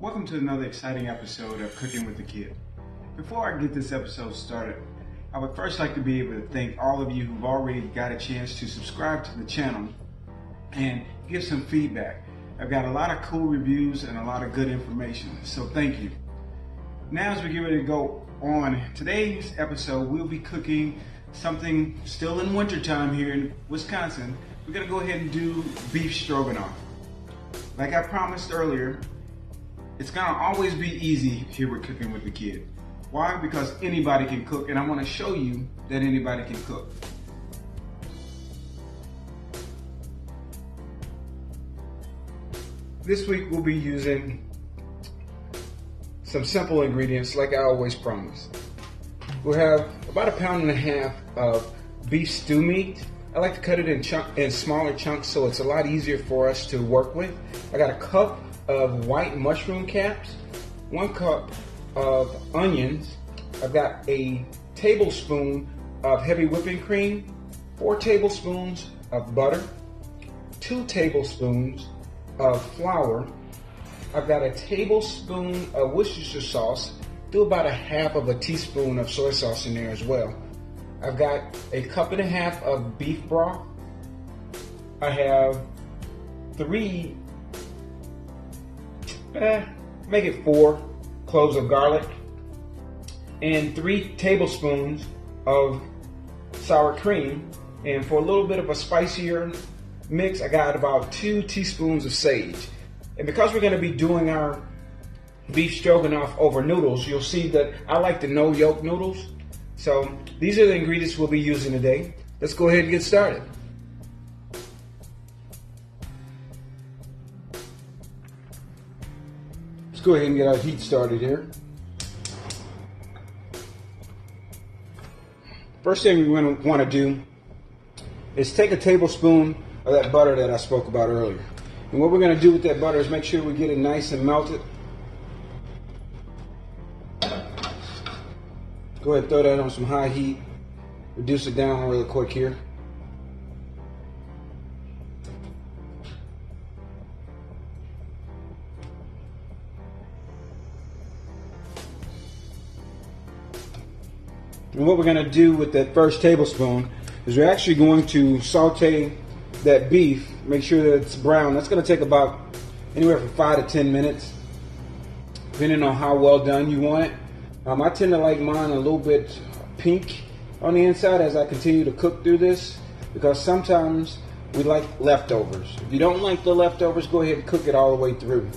Welcome to another exciting episode of Cooking with the Kid. Before I get this episode started, I would first like to be able to thank all of you who've already got a chance to subscribe to the channel and give some feedback. I've got a lot of cool reviews and a lot of good information, so thank you. Now as we get ready to go on, today's episode we'll be cooking something still in wintertime here in Wisconsin. We're going to go ahead and do beef stroganoff. Like I promised earlier, it's going to always be easy here with Cooking with the Kid. Why? Because anybody can cook, and I want to show you that anybody can cook. This week we'll be using some simple ingredients like I always promise. We'll have about 1.5 pounds of beef stew meat. I like to cut it in smaller chunks so it's a lot easier for us to work with. I got a cup of white mushroom caps, 1 cup of onions. I've got a tablespoon of heavy whipping cream, 4 tablespoons of butter, 2 tablespoons of flour. I've got a tablespoon of Worcestershire sauce, do about 1/2 teaspoon of soy sauce in there as well. I've got a 1.5 cups of beef broth. I have 3, make it 4 cloves of garlic, and 3 tablespoons of sour cream. And for a little bit of a spicier mix, I got about 2 teaspoons of sage. And because we're going to be doing our beef stroganoff over noodles, you'll see that I like the no yolk noodles. So these are the ingredients we'll be using today. Let's go ahead and get started. Let's go ahead and get our heat started here. First thing we're going to want to do is take a tablespoon of that butter that I spoke about earlier. And what we're going to do with that butter is make sure we get it nice and melted. Go ahead and throw that on some high heat. Reduce it down really quick here. And what we're going to do with that first tablespoon is we're actually going to saute that beef, make sure that it's brown. That's going to take about anywhere from 5 to 10 minutes, depending on how well done you want it. I tend to like mine a little bit pink on the inside as I continue to cook through this, because sometimes we like leftovers. If you don't like the leftovers, go ahead and cook it all the way through.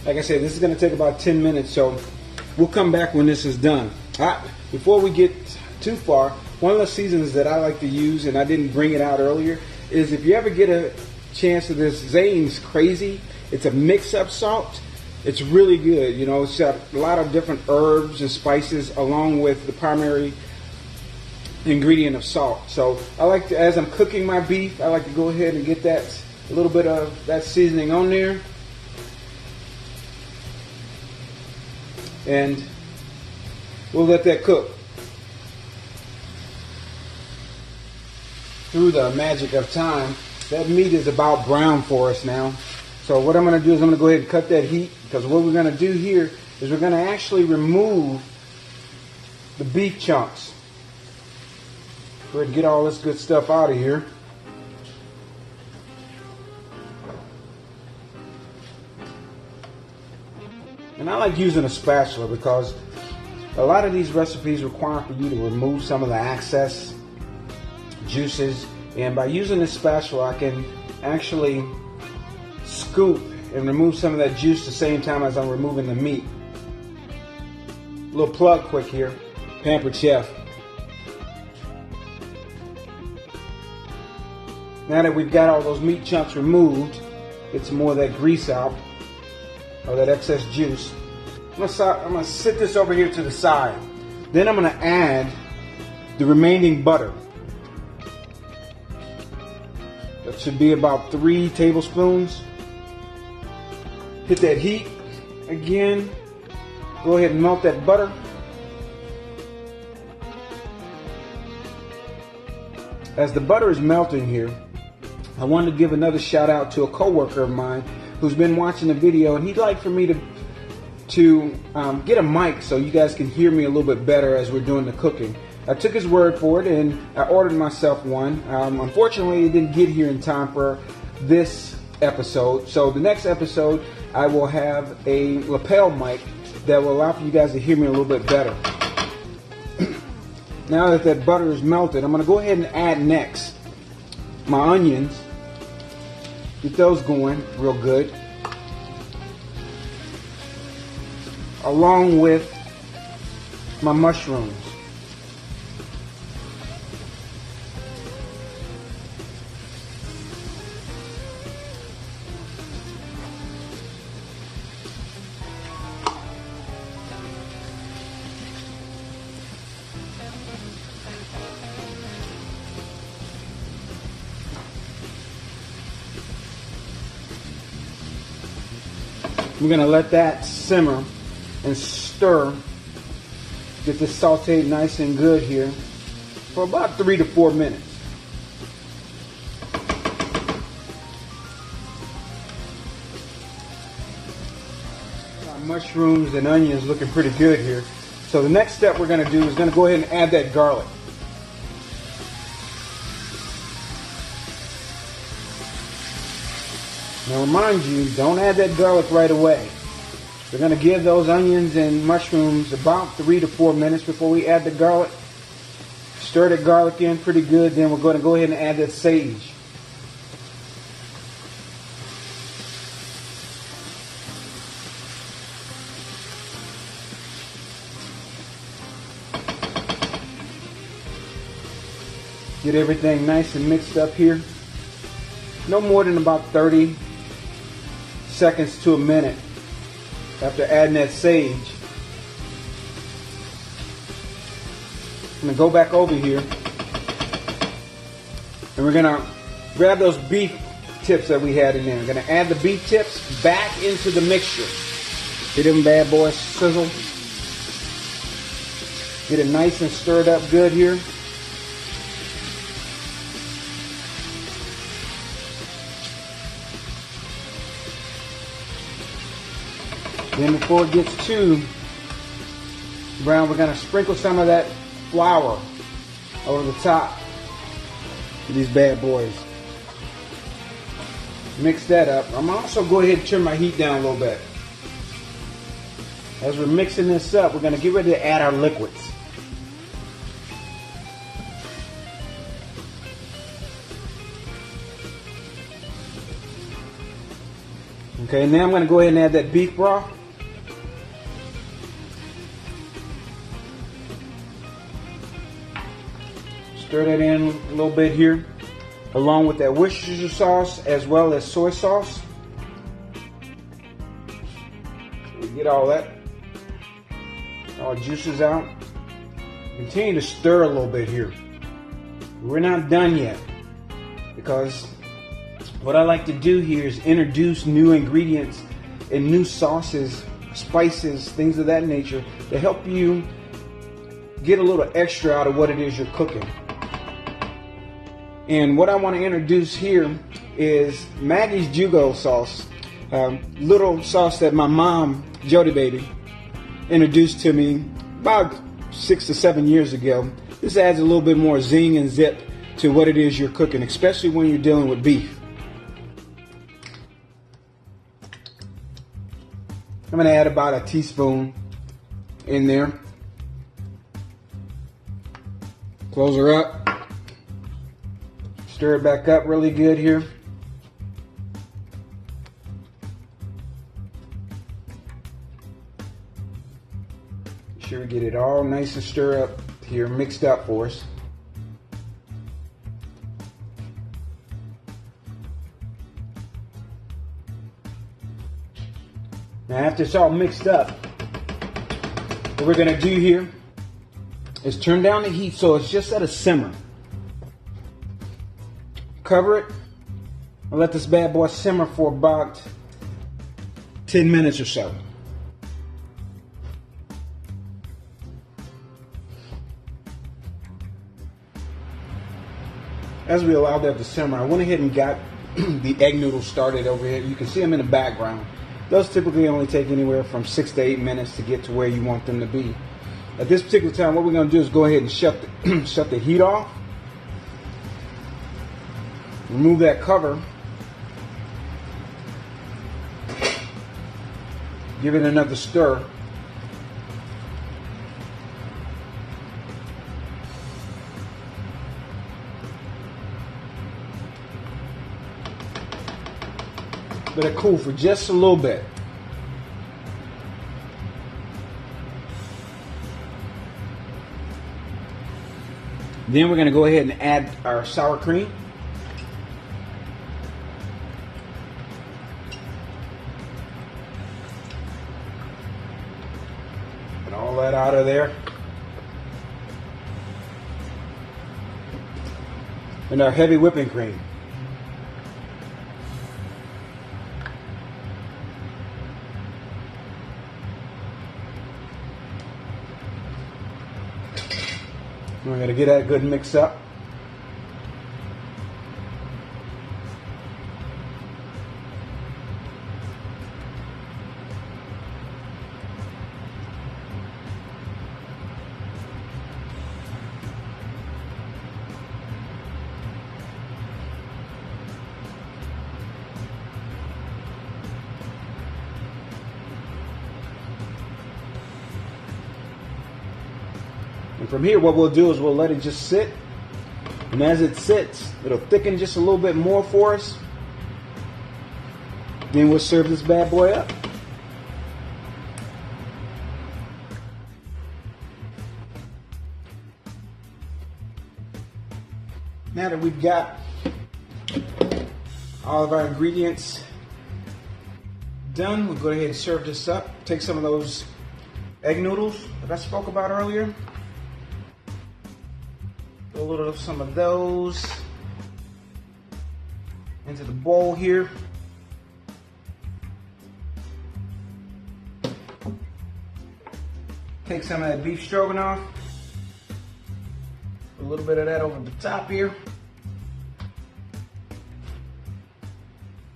Like I said, this is going to take about 10 minutes, so we'll come back when this is done. Before we get too far, one of the seasonings that I like to use, and I didn't bring it out earlier, is if you ever get a chance of this Zane's Crazy, it's a mix-up salt. It's really good. You know, it's got a lot of different herbs and spices along with the primary ingredient of salt. So I like to, as I'm cooking my beef, I like to go ahead and get that, a little bit of that seasoning on there. And we'll let that cook. Through the magic of time, that meat is about brown for us now. So what I'm going to do is I'm going to go ahead and cut that heat, because what we're going to do here is we're going to actually remove the beef chunks. Go ahead and get all this good stuff out of here. And I like using a spatula because a lot of these recipes require for you to remove some of the excess juices. And by using this spatula, I can actually scoop and remove some of that juice the same time as I'm removing the meat. Little plug quick here, Pampered Chef. Now that we've got all those meat chunks removed, get some more of that grease out, or that excess juice. I'm gonna sit this over here to the side. Then I'm gonna add the remaining butter. That should be about 3 tablespoons. Hit that heat again. Go ahead and melt that butter. As the butter is melting here, I wanted to give another shout out to a coworker of mine who's been watching the video, and he'd like for me to get a mic so you guys can hear me a little bit better as we're doing the cooking. I took his word for it and I ordered myself one. Unfortunately, it didn't get here in time for this episode. So the next episode, I will have a lapel mic that will allow for you guys to hear me a little bit better. Now that that butter is melted, I'm going to go ahead and add next my onions. Get those going real good. Along with my mushrooms. We're going to let that simmer and stir. Get this sauteed nice and good here for about 3 to 4 minutes. Our mushrooms and onions looking pretty good here. So the next step we're going to do is going to go ahead and add that garlic. Now remind you, don't add that garlic right away. We're going to give those onions and mushrooms about 3 to 4 minutes before we add the garlic. Stir the garlic in pretty good, then we're going to go ahead and add that sage. Get everything nice and mixed up here. No more than about 30 seconds to a minute after adding that sage. I'm going to go back over here and we're going to grab those beef tips that we had in there. We're going to add the beef tips back into the mixture. Get them bad boys sizzle. Get it nice and stirred up good here. Then before it gets too brown, we're going to sprinkle some of that flour over the top of these bad boys. Mix that up. I'm also go ahead and turn my heat down a little bit. As we're mixing this up, we're going to get ready to add our liquids. Okay, now I'm going to go ahead and add that beef broth. Stir that in a little bit here, along with that Worcestershire sauce as well as soy sauce. So we get all that, all the juices out. Continue to stir a little bit here. We're not done yet, because what I like to do here is introduce new ingredients and new sauces, spices, things of that nature to help you get a little extra out of what it is you're cooking. And what I want to introduce here is Maggie's Jugo sauce, little sauce that my mom, Jody Baby, introduced to me about 6 to 7 years ago. This adds a little bit more zing and zip to what it is you're cooking, especially when you're dealing with beef. I'm going to add about a teaspoon in there. Close her up. Stir it back up really good here. Make sure we get it all nice and stir up here, mixed up for us. Now after it's all mixed up, what we're gonna do here is turn down the heat so it's just at a simmer. Cover it and let this bad boy simmer for about 10 minutes or so. As we allowed that to simmer, I went ahead and got the egg noodles started over here. You can see them in the background. Those typically only take anywhere from 6 to 8 minutes to get to where you want them to be. At this particular time, what we're going to do is go ahead and shut the heat off. Remove that cover. Give it another stir. Let it cool for just a little bit. Then we're going to go ahead and add our sour cream. Get all that out of there. And our heavy whipping cream. We're going to get that good mix up. And from here, what we'll do is we'll let it just sit. And as it sits, it'll thicken just a little bit more for us. Then we'll serve this bad boy up. Now that we've got all of our ingredients done, we'll go ahead and serve this up. Take some of those egg noodles that I spoke about earlier. A little of some of those into the bowl here. Take some of that beef stroganoff. A little bit of that over the top here.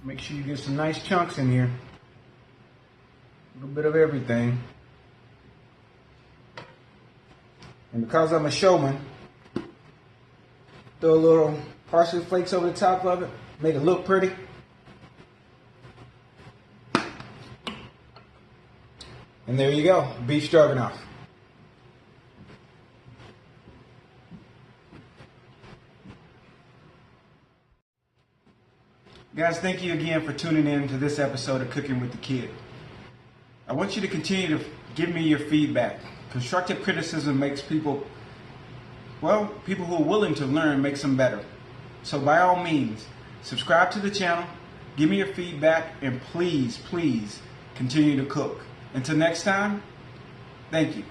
Make sure you get some nice chunks in here. A little bit of everything. And because I'm a showman, throw a little parsley flakes over the top of it, make it look pretty. And there you go, beef stroganoff. Guys, thank you again for tuning in to this episode of Cooking with the Kid. I want you to continue to give me your feedback. Constructive criticism makes people who are willing to learn makes them better. So by all means, subscribe to the channel, give me your feedback, and please, please continue to cook. Until next time, thank you.